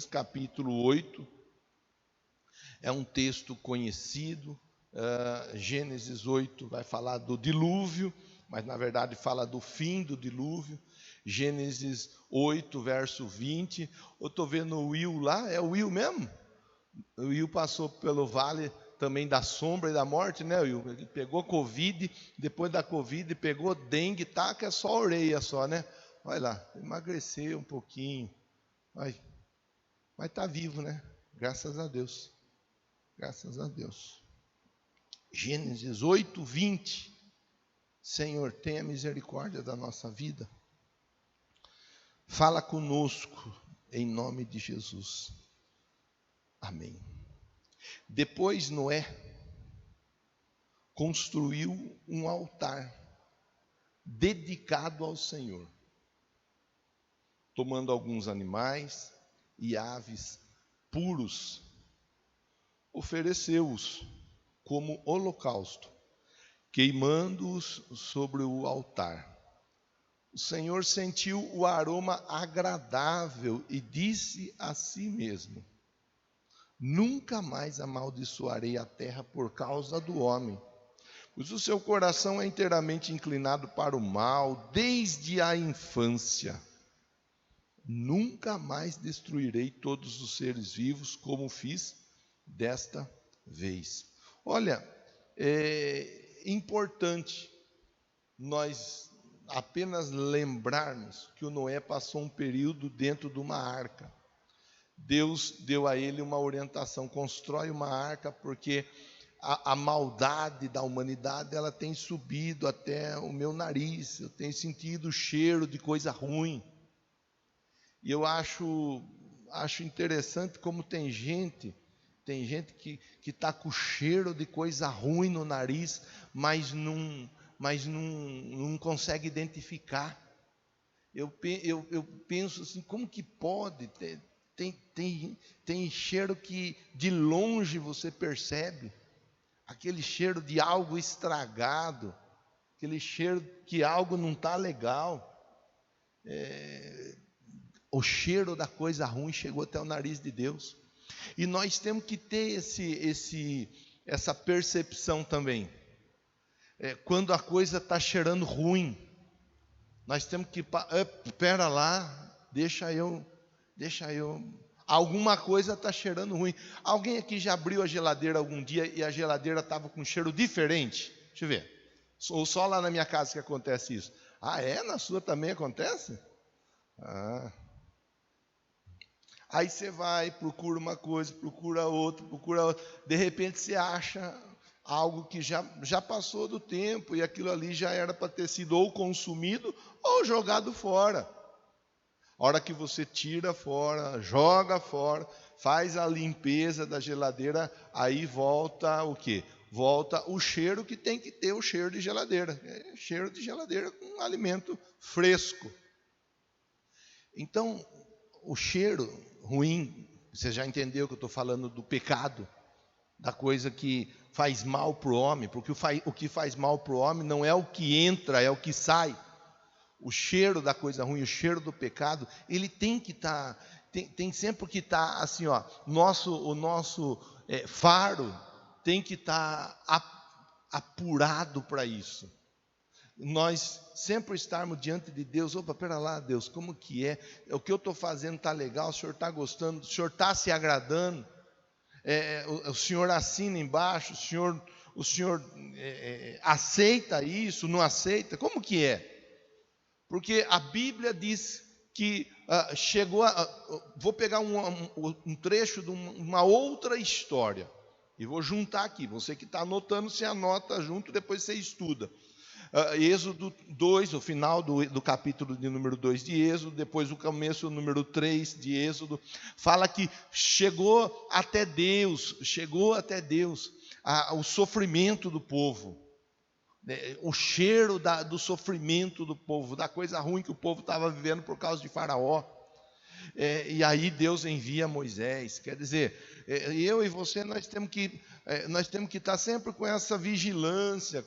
capítulo 8. É um texto conhecido. Gênesis 8 vai falar do dilúvio, mas na verdade fala do fim do dilúvio. Gênesis 8, verso 20. Eu estou vendo o Will lá, é o Will mesmo? O Will passou pelo vale também da sombra e da morte, né, Will? Ele pegou Covid, depois da Covid pegou dengue, tá, que é só a orelha só, né? Olha lá, emagreceu um pouquinho, mas está vivo, né? Graças a Deus, graças a Deus. Gênesis 8, 20. Senhor, tenha misericórdia da nossa vida. Fala conosco, em nome de Jesus. Amém. Depois Noé construiu um altar dedicado ao Senhor, tomando alguns animais e aves puros, ofereceu-os como holocausto, queimando-os sobre o altar. O Senhor sentiu o aroma agradável e disse a si mesmo: nunca mais amaldiçoarei a terra por causa do homem, pois o seu coração é inteiramente inclinado para o mal desde a infância. Nunca mais destruirei todos os seres vivos como fiz desta vez. Olha, é importante nós apenas lembrarmos que o Noé passou um período dentro de uma arca. Deus deu a ele uma orientação: constrói uma arca, porque a maldade da humanidade ela tem subido até o meu nariz, eu tenho sentido o cheiro de coisa ruim. E eu acho interessante como tem gente que está com cheiro de coisa ruim no nariz, mas não consegue identificar. Eu penso assim, como que pode? Tem cheiro que de longe você percebe, aquele cheiro de algo estragado, aquele cheiro que algo não está legal. O cheiro da coisa ruim chegou até o nariz de Deus. E nós temos que ter essa percepção também. Quando a coisa está cheirando ruim, nós temos que, pera lá, deixa eu, alguma coisa está cheirando ruim. Alguém aqui já abriu a geladeira algum dia e a geladeira estava com um cheiro diferente? Deixa eu ver. Ou só lá na minha casa que acontece isso? Ah, é? Na sua também acontece? Ah. Aí você vai, procura uma coisa, procura outra, de repente você acha algo que já passou do tempo, e aquilo ali já era para ter sido ou consumido ou jogado fora. A hora que você tira fora, joga fora, faz a limpeza da geladeira, aí volta o quê? Volta o cheiro que tem que ter, o cheiro de geladeira. Cheiro de geladeira com um alimento fresco. Então, o cheiro ruim, você já entendeu que eu estou falando do pecado, da coisa que faz mal para o homem, porque o que faz mal para o homem não é o que entra, é o que sai. O cheiro da coisa ruim, o cheiro do pecado, ele tem que estar, tem sempre que estar assim, ó, o nosso faro tem que estar apurado para isso. Nós sempre estarmos diante de Deus: opa, pera lá, Deus, como que é? O que eu estou fazendo está legal? O Senhor está gostando? O Senhor está se agradando? O Senhor assina embaixo? O Senhor aceita isso? Não aceita? Como que é? Porque a Bíblia diz que vou pegar um trecho de uma outra história e vou juntar aqui. Você que está anotando, você anota junto, depois você estuda. Êxodo 2, o final do capítulo de número 2 de Êxodo, depois o começo número 3 de Êxodo, fala que chegou até Deus o sofrimento do povo, o cheiro do sofrimento do povo, da coisa ruim que o povo estava vivendo por causa de Faraó. E aí Deus envia Moisés. Quer dizer, eu e você, nós temos que estar sempre com essa vigilância,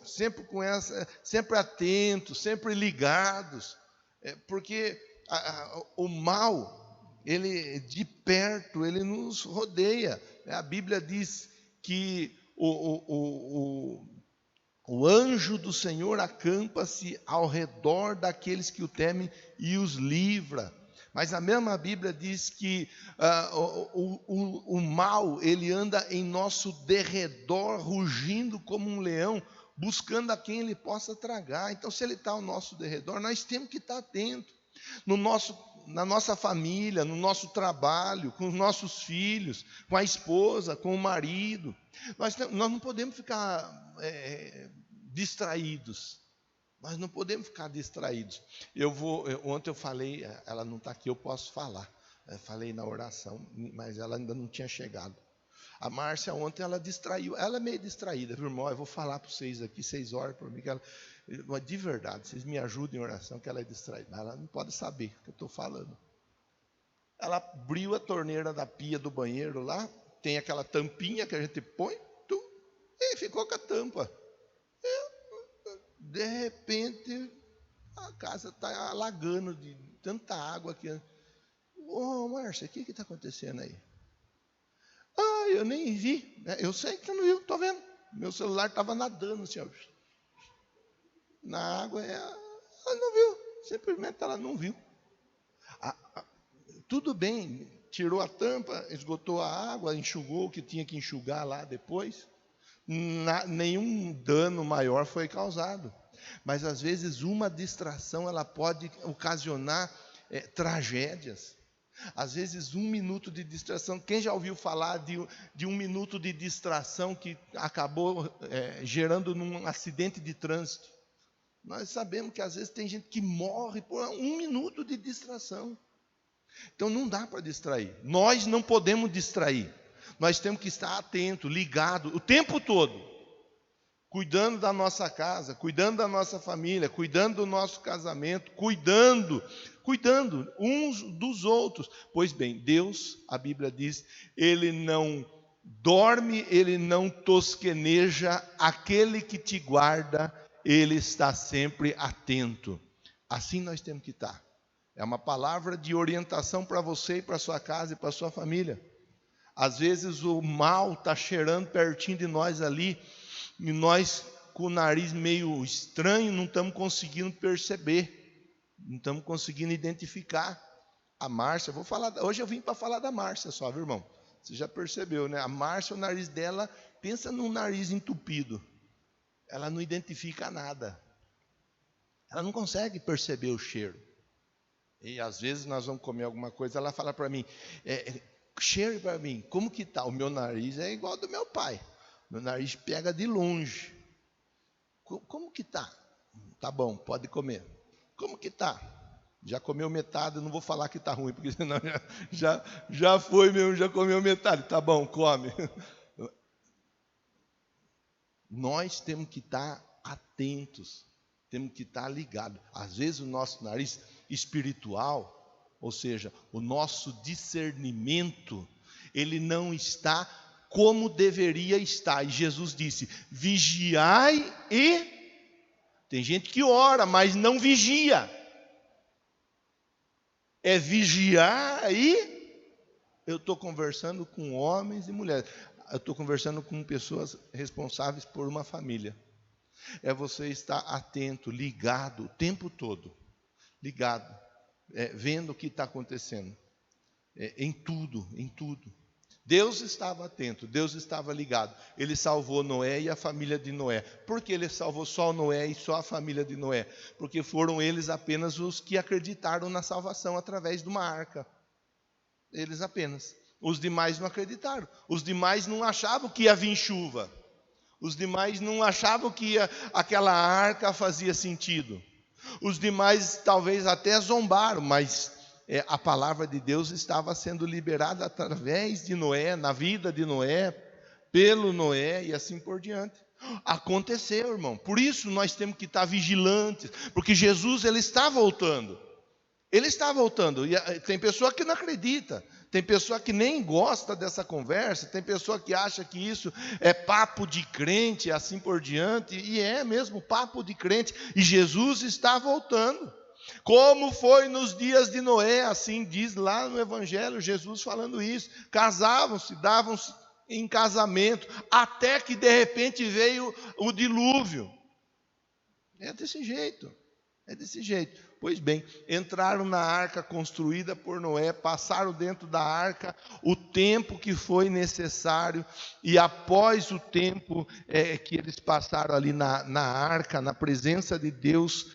sempre atentos, sempre ligados, porque o mal ele de perto, ele nos rodeia. A Bíblia diz que o anjo do Senhor acampa-se ao redor daqueles que o temem e os livra. Mas a mesma Bíblia diz que o mal, ele anda em nosso derredor, rugindo como um leão, buscando a quem ele possa tragar. Então, se ele está ao nosso derredor, nós temos que estar atentos. Na nossa família, no nosso trabalho, com os nossos filhos, com a esposa, com o marido. Nós não podemos ficar distraídos. Nós não podemos ficar distraídos. Ontem eu falei, ela não está aqui, eu posso falar. Eu falei na oração, mas ela ainda não tinha chegado. A Márcia ontem, ela distraiu, ela é meio distraída, viu, irmão? Eu vou falar para vocês aqui, vocês orem por mim, que ela, de verdade, vocês me ajudem em oração, que ela é distraída. Mas ela não pode saber o que eu estou falando. Ela abriu a torneira da pia do banheiro lá, tem aquela tampinha que a gente põe, e ficou com a tampa. De repente, a casa está alagando de tanta água aqui. Ô, Márcia, o que está acontecendo aí? Eu nem vi. Eu sei que você não viu, estou vendo. Meu celular estava nadando, assim, ó, na água. Ela não viu, simplesmente ela não viu. Tudo bem, tirou a tampa, esgotou a água, enxugou o que tinha que enxugar lá depois. Nenhum dano maior foi causado. Mas às vezes uma distração ela pode ocasionar tragédias. Às vezes 1 minuto de distração. Quem já ouviu falar de 1 minuto de distração que acabou gerando num acidente de trânsito? Nós sabemos que às vezes tem gente que morre por 1 minuto de distração. Então não dá para distrair. Nós não podemos distrair. Nós temos que estar atento, ligado, o tempo todo, cuidando da nossa casa, cuidando da nossa família, cuidando do nosso casamento, cuidando uns dos outros. Pois bem, Deus, a Bíblia diz, Ele não dorme, Ele não tosqueneja, aquele que te guarda, Ele está sempre atento. Assim nós temos que estar. É uma palavra de orientação para você e para a sua casa e para a sua família. Às vezes o mal está cheirando pertinho de nós ali, e nós com o nariz meio estranho não estamos conseguindo perceber, não estamos conseguindo identificar. A Márcia, hoje eu vim para falar da Márcia só, viu, irmão? Você já percebeu, né? A Márcia, o nariz dela, pensa num nariz entupido. Ela não identifica nada. Ela não consegue perceber o cheiro. E às vezes nós vamos comer alguma coisa, ela fala para mim, cheire para mim, como que está? O meu nariz é igual ao do meu pai. Meu nariz pega de longe. Como que está? Tá bom, pode comer. Como que está? Já comeu metade, não vou falar que está ruim, porque senão já foi mesmo, já comeu metade. Tá bom, come. Nós temos que estar atentos, temos que estar ligados. Às vezes o nosso nariz espiritual, ou seja, o nosso discernimento, ele não está como deveria estar. E Jesus disse, vigiai e... Tem gente que ora, mas não vigia. É vigiar e... Eu estou conversando com homens e mulheres. Eu estou conversando com pessoas responsáveis por uma família. É você estar atento, ligado o tempo todo. Ligado. Vendo o que está acontecendo. Em tudo. Deus estava atento, Deus estava ligado. Ele salvou Noé e a família de Noé. Por que ele salvou só Noé e só a família de Noé? Porque foram eles apenas os que acreditaram na salvação através de uma arca. Eles apenas. Os demais não acreditaram. Os demais não achavam que ia vir chuva. Os demais não achavam que aquela arca fazia sentido. Os demais talvez até zombaram, mas a palavra de Deus estava sendo liberada através de Noé, na vida de Noé, pelo Noé e assim por diante. Aconteceu, irmão. Por isso nós temos que estar vigilantes, porque Jesus ele está voltando. Ele está voltando. E tem pessoa que não acredita. Tem pessoa que nem gosta dessa conversa. Tem pessoa que acha que isso é papo de crente, assim por diante. E é mesmo papo de crente. E Jesus está voltando. Como foi nos dias de Noé, assim diz lá no Evangelho, Jesus falando isso. Casavam-se, davam-se em casamento, até que de repente veio o dilúvio. É desse jeito, é desse jeito. Pois bem, entraram na arca construída por Noé, passaram dentro da arca o tempo que foi necessário, e após o tempo que eles passaram ali na arca, na presença de Deus,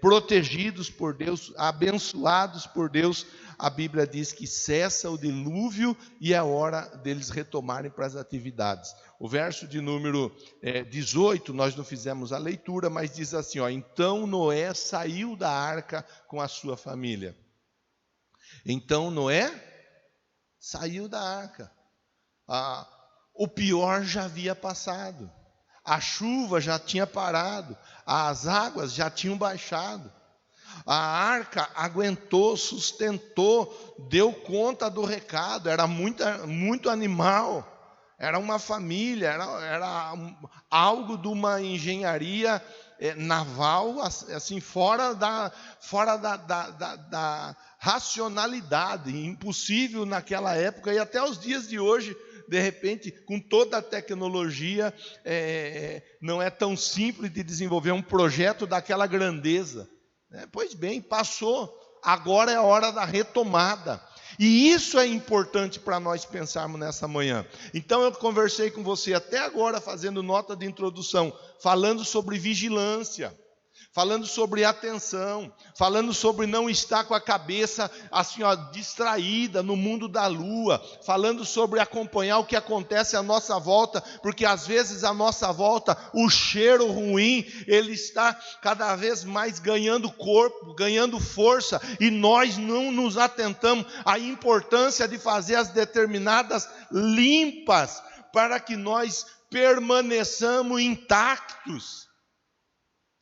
protegidos por Deus, abençoados por Deus, a Bíblia diz que cessa o dilúvio e é hora deles retomarem para as atividades. O verso de número 18, nós não fizemos a leitura, mas diz assim, então Noé saiu da arca com a sua família. Então Noé saiu da arca. O pior já havia passado. A chuva já tinha parado. As águas já tinham baixado. A arca aguentou, sustentou, deu conta do recado. Era muito animal. Era uma família, era algo de uma engenharia naval, assim, fora da racionalidade, impossível naquela época, e até os dias de hoje, de repente, com toda a tecnologia, não é tão simples de desenvolver um projeto daquela grandeza. Pois bem, passou, agora é a hora da retomada. E isso é importante para nós pensarmos nessa manhã. Então eu conversei com você até agora, fazendo nota de introdução, falando sobre vigilância, falando sobre atenção, falando sobre não estar com a cabeça assim, distraída no mundo da lua, falando sobre acompanhar o que acontece à nossa volta, porque às vezes à nossa volta o cheiro ruim, ele está cada vez mais ganhando corpo, ganhando força, e nós não nos atentamos à importância de fazer as determinadas limpas, para que nós permaneçamos intactos.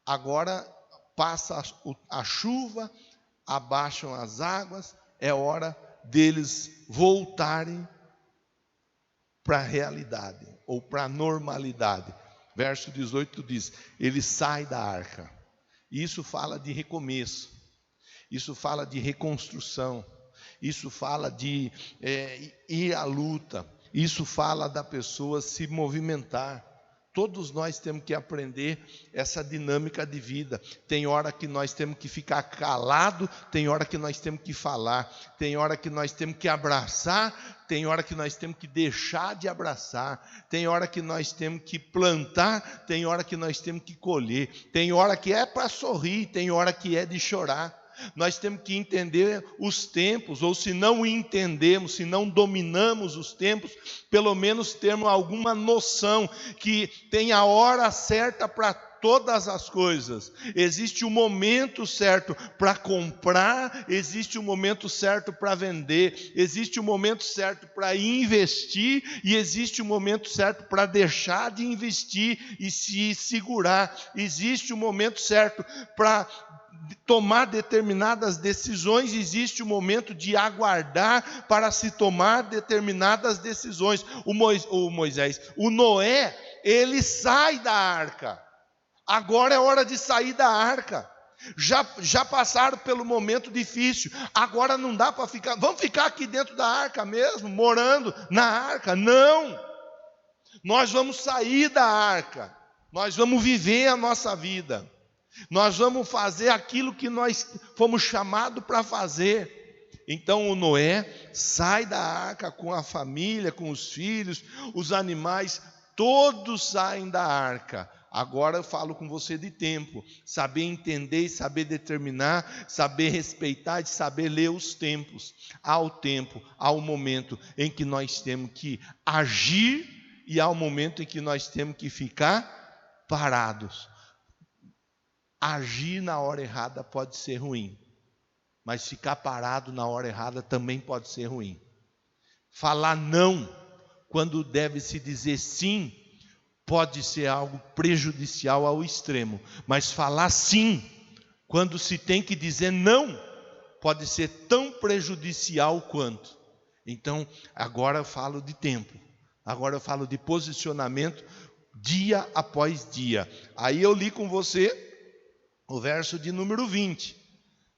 Agora passa a chuva, abaixam as águas, é hora deles voltarem para a realidade, ou para a normalidade. Verso 18 diz, ele sai da arca. Isso fala de recomeço, isso fala de reconstrução, isso fala de ir à luta, isso fala da pessoa se movimentar. Todos nós temos que aprender essa dinâmica de vida. Tem hora que nós temos que ficar calado, tem hora que nós temos que falar, tem hora que nós temos que abraçar, tem hora que nós temos que deixar de abraçar, tem hora que nós temos que plantar, tem hora que nós temos que colher, tem hora que é para sorrir, tem hora que é de chorar. Nós temos que entender os tempos, ou se não entendemos, se não dominamos os tempos, pelo menos termos alguma noção que tem a hora certa para todas as coisas. Existe o momento certo para comprar, existe o momento certo para vender, existe o momento certo para investir, e existe o momento certo para deixar de investir e se segurar. Existe o momento certo para tomar determinadas decisões, existe o momento de aguardar para se tomar determinadas decisões. O Noé, ele sai da arca. Agora é hora de sair da arca. Já passaram pelo momento difícil, agora não dá para ficar, vamos ficar aqui dentro da arca mesmo, morando na arca? Não, nós vamos sair da arca, nós vamos viver a nossa vida, nós vamos fazer aquilo que nós fomos chamados para fazer. Então o Noé sai da arca com a família, com os filhos, os animais, todos saem da arca. Agora eu falo com você de tempo, saber entender e saber determinar, saber respeitar e saber ler os tempos. Há o tempo, há o momento em que nós temos que agir e há o momento em que nós temos que ficar parados. Agir na hora errada pode ser ruim, mas ficar parado na hora errada também pode ser ruim. Falar não quando deve se dizer sim pode ser algo prejudicial ao extremo, mas falar sim quando se tem que dizer não pode ser tão prejudicial quanto. Então agora eu falo de tempo, agora eu falo de posicionamento dia após dia. Aí eu li com você o verso de número 20.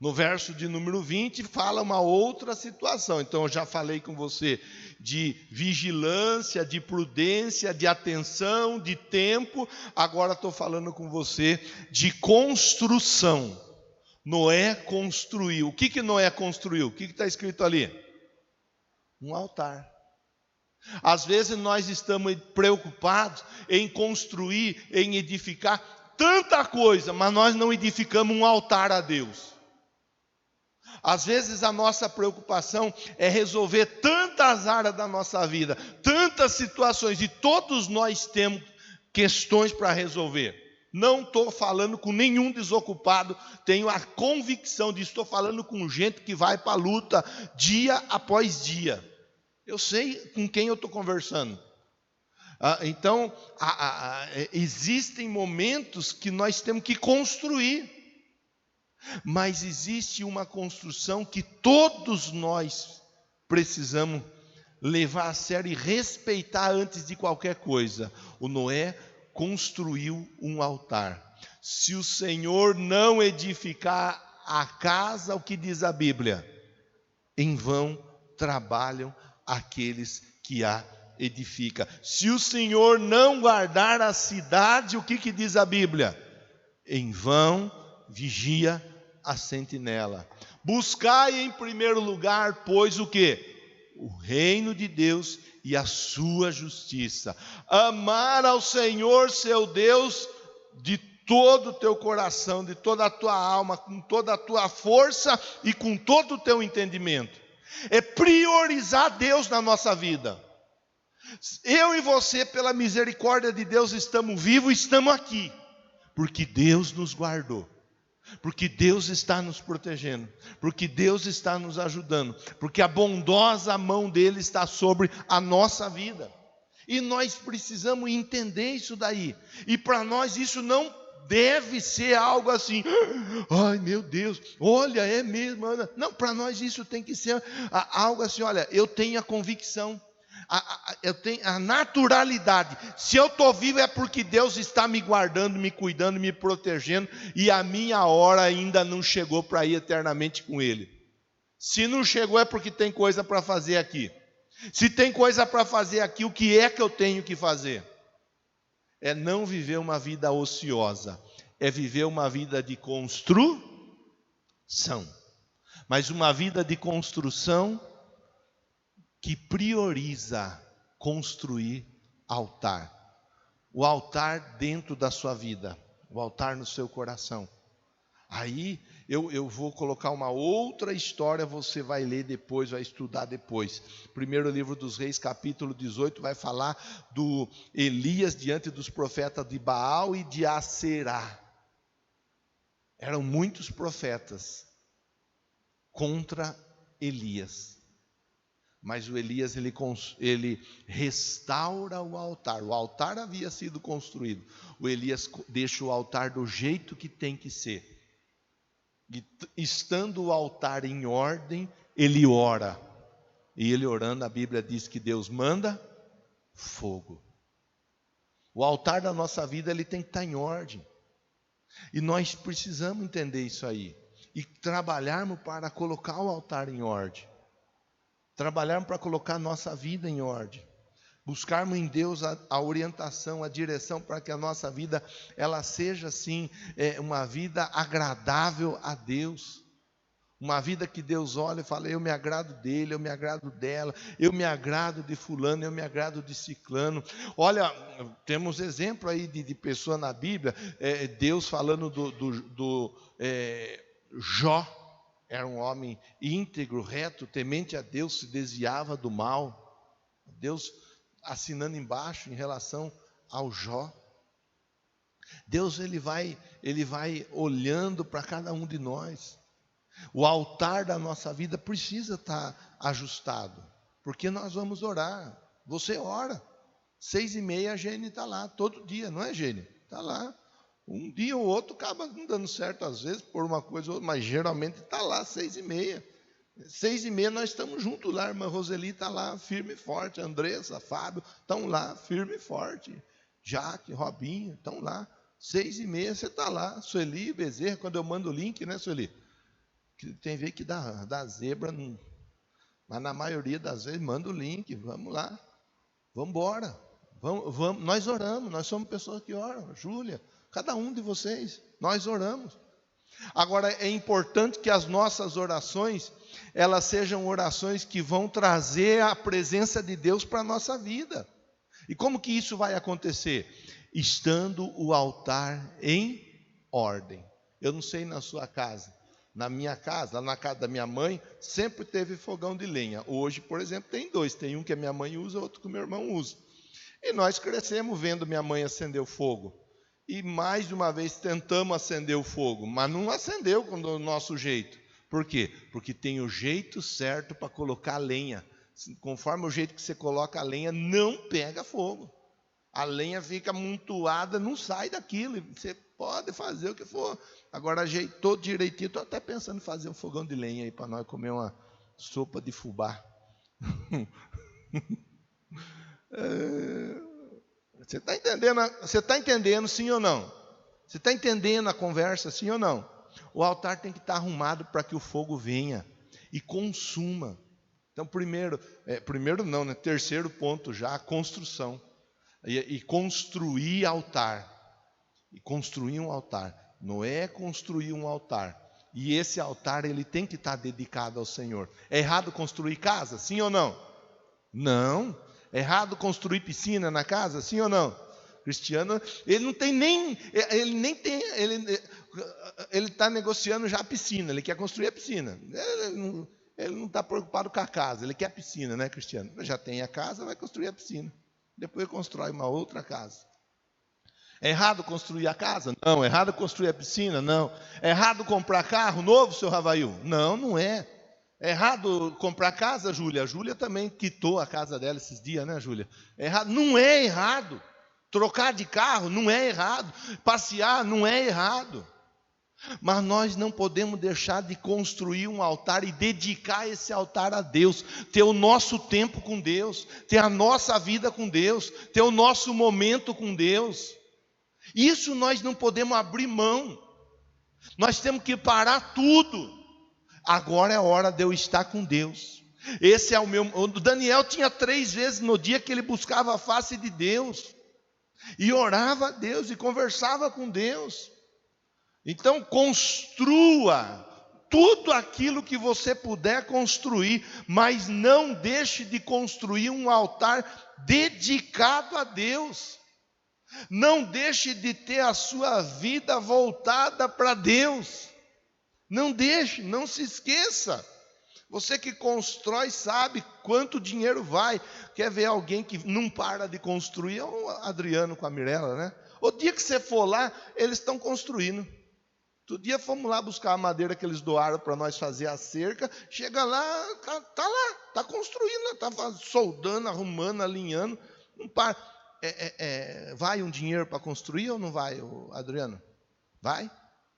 No verso de número 20 fala uma outra situação. Então eu já falei com você de vigilância, de prudência, de atenção, de tempo. Agora estou falando com você de construção. Noé construiu. O que Noé construiu? O que está escrito ali? Um altar. Às vezes nós estamos preocupados em construir, em edificar tanta coisa, mas nós não edificamos um altar a Deus. Às vezes a nossa preocupação é resolver tantas áreas da nossa vida, tantas situações, e todos nós temos questões para resolver. Não estou falando com nenhum desocupado, tenho a convicção disso, estou falando com gente que vai para a luta dia após dia. Eu sei com quem eu estou conversando. Então, existem momentos que nós temos que construir. Mas existe uma construção que todos nós precisamos levar a sério e respeitar antes de qualquer coisa. O Noé construiu um altar. Se o Senhor não edificar a casa, o que diz a Bíblia? Em vão trabalham aqueles que a edificam. Se o Senhor não guardar a cidade, o que diz a Bíblia? Em vão vigia a sentinela. Buscai em primeiro lugar, pois o quê? O reino de Deus e a sua justiça. Amar ao Senhor seu Deus de todo o teu coração, de toda a tua alma, com toda a tua força e com todo o teu entendimento. É priorizar Deus na nossa vida. Eu e você, pela misericórdia de Deus, estamos vivos, estamos aqui, porque Deus nos guardou. Porque Deus está nos protegendo, porque Deus está nos ajudando, porque a bondosa mão dele está sobre a nossa vida. E nós precisamos entender isso daí. E para nós isso não deve ser algo assim, ai meu Deus, olha, é mesmo. Não, para nós isso tem que ser algo assim, olha, eu tenho a convicção. Eu tenho a naturalidade. Se eu estou vivo é porque Deus está me guardando, me cuidando, me protegendo, e a minha hora ainda não chegou para ir eternamente com Ele. Se não chegou é porque tem coisa para fazer aqui. Se tem coisa para fazer aqui, o que é que eu tenho que fazer? É não viver uma vida ociosa, é viver uma vida de construção. Mas uma vida de construção que prioriza construir altar. O altar dentro da sua vida, o altar no seu coração. Aí eu vou colocar uma outra história, você vai ler depois, vai estudar depois. Primeiro livro dos Reis, capítulo 18, vai falar do Elias diante dos profetas de Baal e de Aserá. Eram muitos profetas contra Elias. Mas o Elias, ele restaura o altar. O altar havia sido construído. O Elias deixa o altar do jeito que tem que ser. E estando o altar em ordem, ele ora. E ele orando, a Bíblia diz que Deus manda fogo. O altar da nossa vida, ele tem que estar em ordem. E nós precisamos entender isso aí. E trabalharmos para colocar o altar em ordem. Trabalharmos para colocar a nossa vida em ordem. Buscarmos em Deus a orientação, a direção para que a nossa vida ela seja assim, uma vida agradável a Deus. Uma vida que Deus olha e fala, eu me agrado dele, eu me agrado dela, eu me agrado de fulano, eu me agrado de ciclano. Olha, temos exemplo aí de pessoa na Bíblia, Deus falando do Jó. Era um homem íntegro, reto, temente a Deus, se desviava do mal. Deus assinando embaixo em relação ao Jó. Deus ele vai olhando para cada um de nós. O altar da nossa vida precisa estar ajustado, porque nós vamos orar. Você ora. 6h30 a Gene está lá, todo dia, não é, Gene? Está lá. Um dia ou outro acaba não dando certo, às vezes, por uma coisa ou outra, mas geralmente está lá, 6h30. 6h30 nós estamos juntos lá, a irmã Roseli está lá, firme e forte, a Andressa, a Fábio, estão lá, firme e forte. Jaque, Robinho, estão lá. 6h30 você está lá, Sueli, Bezerra, quando eu mando o link, né, Sueli? Tem vez que dá zebra, mas na maioria das vezes manda o link, vamos lá, vamos embora. Vamos, nós oramos, nós somos pessoas que oram. Júlia, cada um de vocês, nós oramos. Agora, é importante que as nossas orações, elas sejam orações que vão trazer a presença de Deus para a nossa vida. E como que isso vai acontecer? Estando o altar em ordem. Eu não sei na sua casa, na minha casa, lá na casa da minha mãe, sempre teve fogão de lenha. Hoje, por exemplo, tem dois, tem um que a minha mãe usa, outro que o meu irmão usa. E nós crescemos vendo minha mãe acender o fogo. E mais de uma vez tentamos acender o fogo, mas não acendeu do nosso jeito. Por quê? Porque tem o jeito certo para colocar a lenha. Conforme o jeito que você coloca a lenha, não pega fogo. A lenha fica amontoada, não sai daquilo. Você pode fazer o que for. Agora ajeitou direitinho. Estou até pensando em fazer um fogão de lenha aí para nós comer uma sopa de fubá. Você está entendendo sim ou não? Você está entendendo a conversa sim ou não? O altar tem que estar arrumado para que o fogo venha e consuma. Então terceiro ponto já, a construção. E construir altar. E construir um altar. Noé construiu um altar. E esse altar ele tem que estar dedicado ao Senhor. É errado construir casa? Sim ou não? Não. É errado construir piscina na casa? Sim ou não? Cristiano, ele não tem nem, ele está negociando já a piscina, ele quer construir a piscina. Ele não está preocupado com a casa, ele quer a piscina, né, Cristiano? Já tem a casa, vai construir a piscina. Depois constrói uma outra casa. É errado construir a casa? Não. É errado construir a piscina? Não. É errado comprar carro novo, seu Ravail? Não, não é. É errado comprar casa, Júlia? A Júlia também quitou a casa dela esses dias, né, Júlia? É errado? Não é errado. Trocar de carro não é errado. Passear não é errado. Mas nós não podemos deixar de construir um altar e dedicar esse altar a Deus. Ter o nosso tempo com Deus. Ter a nossa vida com Deus. Ter o nosso momento com Deus. Isso nós não podemos abrir mão. Nós temos que parar tudo. Agora é a hora de eu estar com Deus. Esse é o meu. O Daniel tinha 3 vezes no dia que ele buscava a face de Deus. E orava a Deus e conversava com Deus. Então construa tudo aquilo que você puder construir, mas não deixe de construir um altar dedicado a Deus. Não deixe de ter a sua vida voltada para Deus. Não deixe, não se esqueça. Você que constrói sabe quanto dinheiro vai. Quer ver alguém que não para de construir? É o Adriano com a Mirella, né? O dia que você for lá, eles estão construindo. Outro dia fomos lá buscar a madeira que eles doaram para nós fazer a cerca. Chega lá, está construindo, está soldando, arrumando, alinhando. Não para. Vai um dinheiro para construir ou não vai, Adriano? Vai?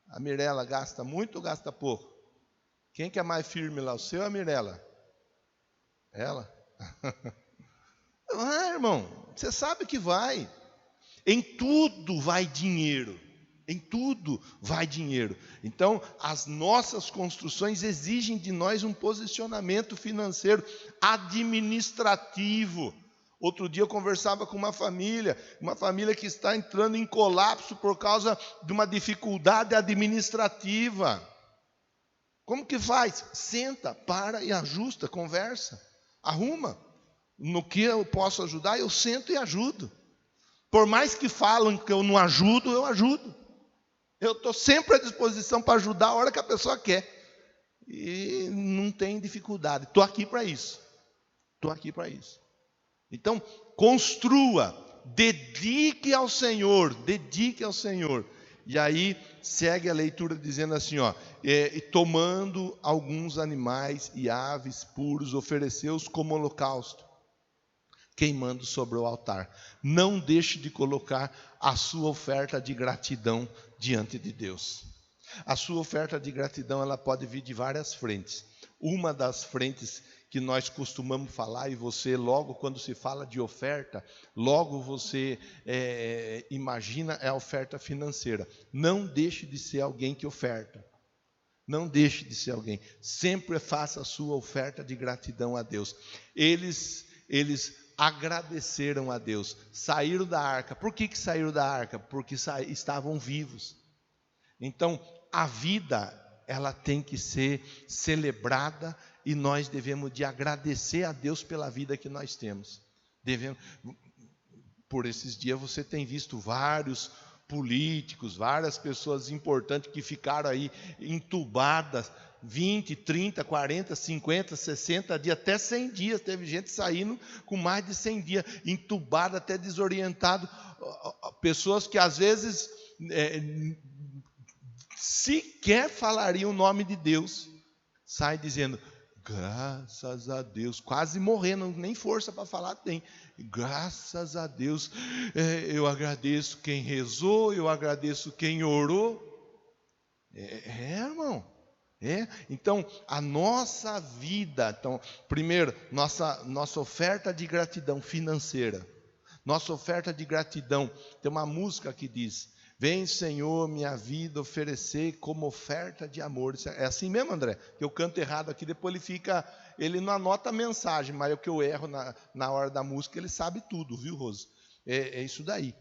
A Mirella gasta muito ou gasta pouco? Quem que é mais firme lá, o seu ou a Mirella? Ela? Irmão, você sabe que vai. Em tudo vai dinheiro. Em tudo vai dinheiro. Então, as nossas construções exigem de nós um posicionamento financeiro, administrativo. Outro dia eu conversava com uma família que está entrando em colapso por causa de uma dificuldade administrativa. Como que faz? Senta, para e ajusta, conversa, arruma. No que eu posso ajudar, eu sento e ajudo. Por mais que falam que eu não ajudo, eu ajudo. Eu estou sempre à disposição para ajudar a hora que a pessoa quer. E não tem dificuldade. Estou aqui para isso. Então, construa, dedique ao Senhor. E aí, segue a leitura dizendo assim, e tomando alguns animais e aves puros, ofereceu-os como holocausto, queimando sobre o altar. Não deixe de colocar a sua oferta de gratidão diante de Deus. A sua oferta de gratidão, ela pode vir de várias frentes. Uma das frentes que nós costumamos falar, e você logo quando se fala de oferta, logo você imagina a oferta financeira. Não deixe de ser alguém que oferta. Não deixe de ser alguém. Sempre faça a sua oferta de gratidão a Deus. Eles agradeceram a Deus. Saíram da arca. Por que saíram da arca? Porque estavam vivos. Então, a vida, ela tem que ser celebrada e nós devemos de agradecer a Deus pela vida que nós temos. Por esses dias você tem visto vários políticos, várias pessoas importantes que ficaram aí entubadas 20, 30, 40, 50, 60 dias, até 100 dias. Teve gente saindo com mais de 100 dias, entubada, até desorientado. Pessoas que às vezes sequer falariam o nome de Deus, sai dizendo, graças a Deus, quase morrendo, nem força para falar tem. Graças a Deus, eu agradeço quem rezou, eu agradeço quem orou. Irmão. Então, a nossa vida, então, primeiro, nossa oferta de gratidão financeira, nossa oferta de gratidão, tem uma música que diz, vem Senhor minha vida oferecer como oferta de amor. É assim mesmo, André? Que eu canto errado aqui, depois ele não anota a mensagem, mas o que eu erro na hora da música, ele sabe tudo, viu, Rose? É isso daí.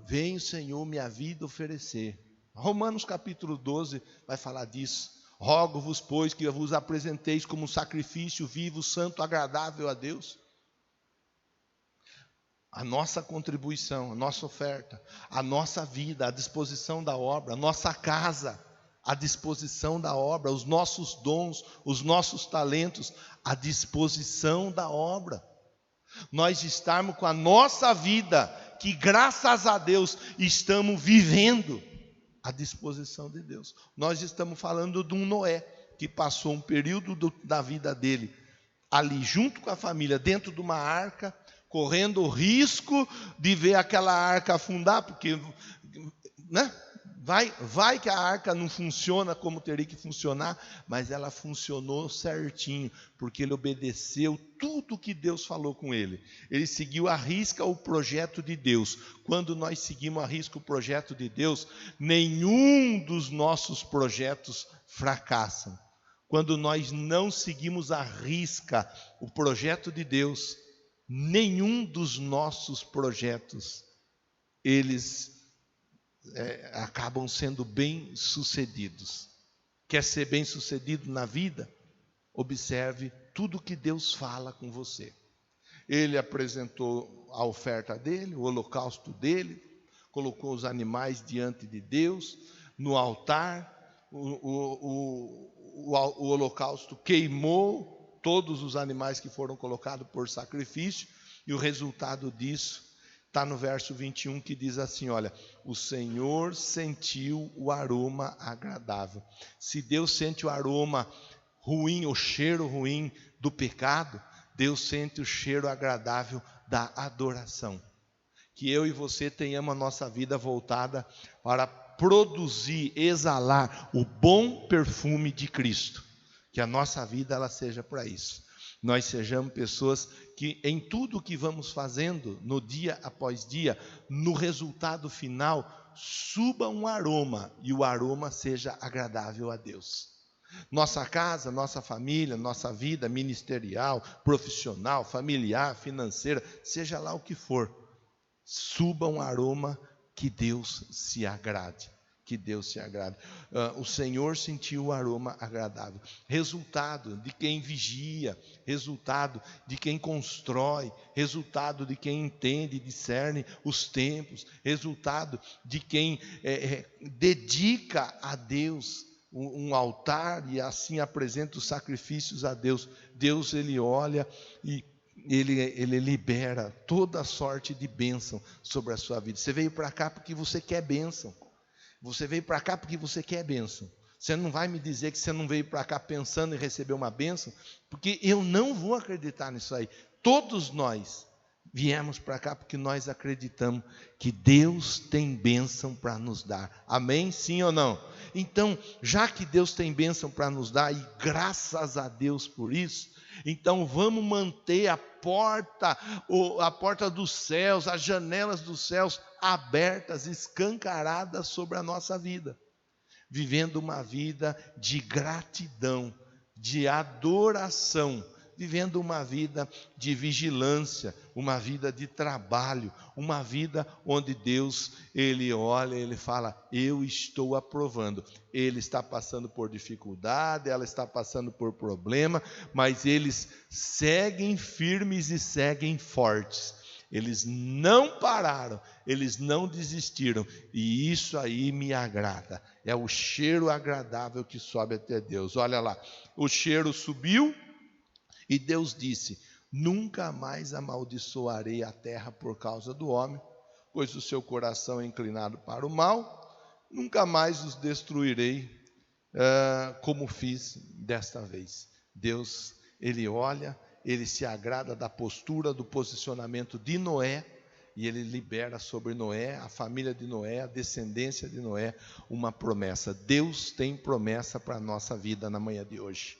Vem Senhor minha vida oferecer. Romanos capítulo 12 vai falar disso. Rogo-vos, pois, que vos apresenteis como um sacrifício vivo, santo, agradável a Deus. A nossa contribuição, a nossa oferta, a nossa vida, à disposição da obra, a nossa casa, à disposição da obra, os nossos dons, os nossos talentos, à disposição da obra. Nós estarmos com a nossa vida, que graças a Deus estamos vivendo, à disposição de Deus. Nós estamos falando de um Noé, que passou um período da vida dele, ali junto com a família, dentro de uma arca, correndo o risco de ver aquela arca afundar, porque vai que a arca não funciona como teria que funcionar, mas ela funcionou certinho, porque ele obedeceu tudo que Deus falou com ele. Ele seguiu à risca o projeto de Deus. Quando nós seguimos à risca o projeto de Deus, nenhum dos nossos projetos fracassam. Quando nós não seguimos à risca o projeto de Deus, nenhum dos nossos projetos, eles acabam sendo bem-sucedidos. Quer ser bem-sucedido na vida? Observe tudo que Deus fala com você. Ele apresentou a oferta dele, o holocausto dele, colocou os animais diante de Deus, no altar, o holocausto queimou todos os animais que foram colocados por sacrifício, e o resultado disso está no verso 21, que diz assim, olha, o Senhor sentiu o aroma agradável. Se Deus sente o aroma ruim, o cheiro ruim do pecado, Deus sente o cheiro agradável da adoração. Que eu e você tenhamos a nossa vida voltada para produzir, exalar o bom perfume de Cristo. Que a nossa vida ela seja para isso. Nós sejamos pessoas que em tudo que vamos fazendo, no dia após dia, no resultado final, suba um aroma e o aroma seja agradável a Deus. Nossa casa, nossa família, nossa vida ministerial, profissional, familiar, financeira, seja lá o que for, suba um aroma que Deus se agrade. Que Deus se agrade. O Senhor sentiu o aroma agradável. Resultado de quem vigia, resultado de quem constrói, resultado de quem entende, discerne os tempos, resultado de quem dedica a Deus um altar e assim apresenta os sacrifícios a Deus. Deus, ele olha e ele libera toda sorte de bênção sobre a sua vida. Você veio para cá porque você quer bênção. Você veio para cá porque você quer bênção. Você não vai me dizer que você não veio para cá pensando em receber uma bênção, porque eu não vou acreditar nisso aí. Todos nós viemos para cá porque nós acreditamos que Deus tem bênção para nos dar. Amém? Sim ou não? Então, já que Deus tem bênção para nos dar, e graças a Deus por isso, então vamos manter a porta dos céus, as janelas dos céus abertas, escancaradas sobre a nossa vida. vivendo uma vida de gratidão, de adoração, vivendo uma vida de vigilância, uma vida de trabalho, uma vida onde Deus, Ele olha, Ele fala, eu estou aprovando. Ele está passando por dificuldade, ela está passando por problema, mas eles seguem firmes e seguem fortes. Eles não pararam, eles não desistiram, e isso aí me agrada. É o cheiro agradável que sobe até Deus. Olha lá, o cheiro subiu, e Deus disse, nunca mais amaldiçoarei a terra por causa do homem, pois o seu coração é inclinado para o mal, nunca mais os destruirei, como fiz desta vez. Deus, Ele olha, Ele se agrada da postura, do posicionamento de Noé, e Ele libera sobre Noé, a família de Noé, a descendência de Noé, uma promessa. Deus tem promessa para a nossa vida na manhã de hoje.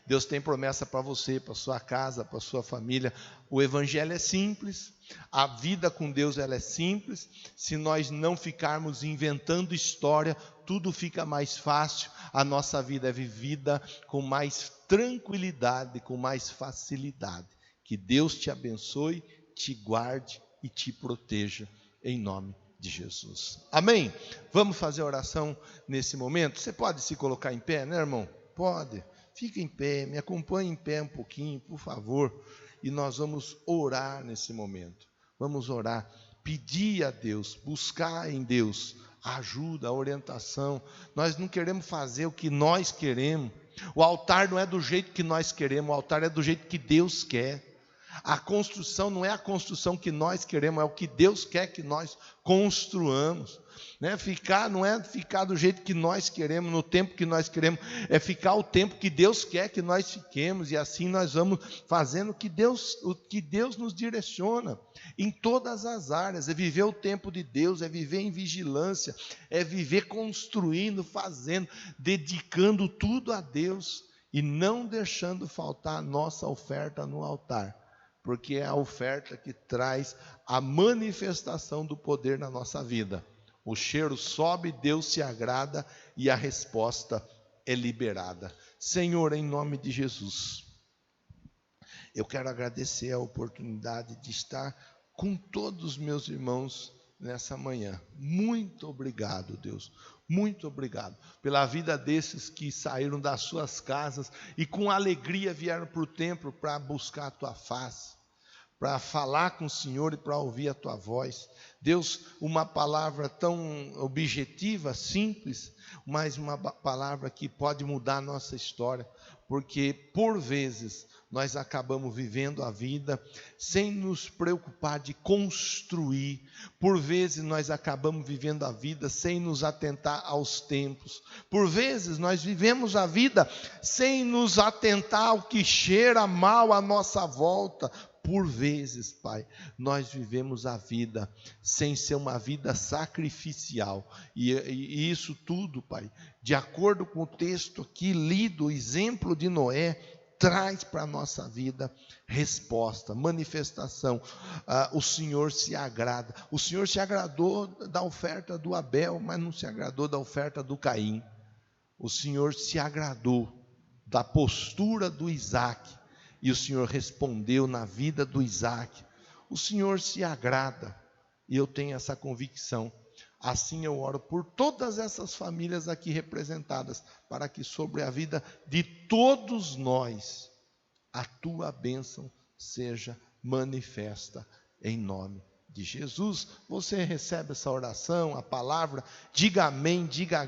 Deus tem promessa para você, para sua casa, para sua família. O evangelho é simples, a vida com Deus ela é simples. Se nós não ficarmos inventando história, tudo fica mais fácil. A nossa vida é vivida com mais tranquilidade, com mais facilidade. Que Deus te abençoe, te guarde e te proteja, em nome de Jesus. Amém? Vamos fazer oração nesse momento? Você pode se colocar em pé, né, irmão? Pode. Fica em pé, me acompanhe em pé um pouquinho, por favor. E nós vamos orar nesse momento. Vamos orar, pedir a Deus, buscar em Deus ajuda, orientação. Nós não queremos fazer o que nós queremos. O altar não é do jeito que nós queremos, o altar é do jeito que Deus quer. A construção não é a construção que nós queremos, é o que Deus quer que nós construamos. Não é ficar do jeito que nós queremos, no tempo que nós queremos, é ficar o tempo que Deus quer que nós fiquemos, e assim nós vamos fazendo o que Deus nos direciona, em todas as áreas. É viver o tempo de Deus, é viver em vigilância, é viver construindo, fazendo, dedicando tudo a Deus, e não deixando faltar a nossa oferta no altar, porque é a oferta que traz a manifestação do poder na nossa vida. O cheiro sobe, Deus se agrada e a resposta é liberada. Senhor, em nome de Jesus, eu quero agradecer a oportunidade de estar com todos os meus irmãos nessa manhã. Muito obrigado, Deus. Muito obrigado pela vida desses que saíram das suas casas e com alegria vieram para o templo para buscar a tua face, para falar com o Senhor e para ouvir a tua voz. Deus, uma palavra tão objetiva, simples, mas uma palavra que pode mudar a nossa história, porque por vezes nós acabamos vivendo a vida sem nos preocupar de construir. Por vezes nós acabamos vivendo a vida sem nos atentar aos tempos. Por vezes nós vivemos a vida sem nos atentar ao que cheira mal à nossa volta. Por vezes, Pai, nós vivemos a vida sem ser uma vida sacrificial, e isso tudo, Pai, de acordo com o texto aqui lido, o exemplo de Noé, traz para a nossa vida resposta, manifestação. O Senhor se agrada. O Senhor se agradou da oferta do Abel, mas não se agradou da oferta do Caim. O Senhor se agradou da postura do Isaac, e o Senhor respondeu na vida do Isaac. O Senhor se agrada, e eu tenho essa convicção. Assim eu oro por todas essas famílias aqui representadas, para que sobre a vida de todos nós, a tua bênção seja manifesta em nome de Jesus. Você recebe essa oração, a palavra, diga amém, diga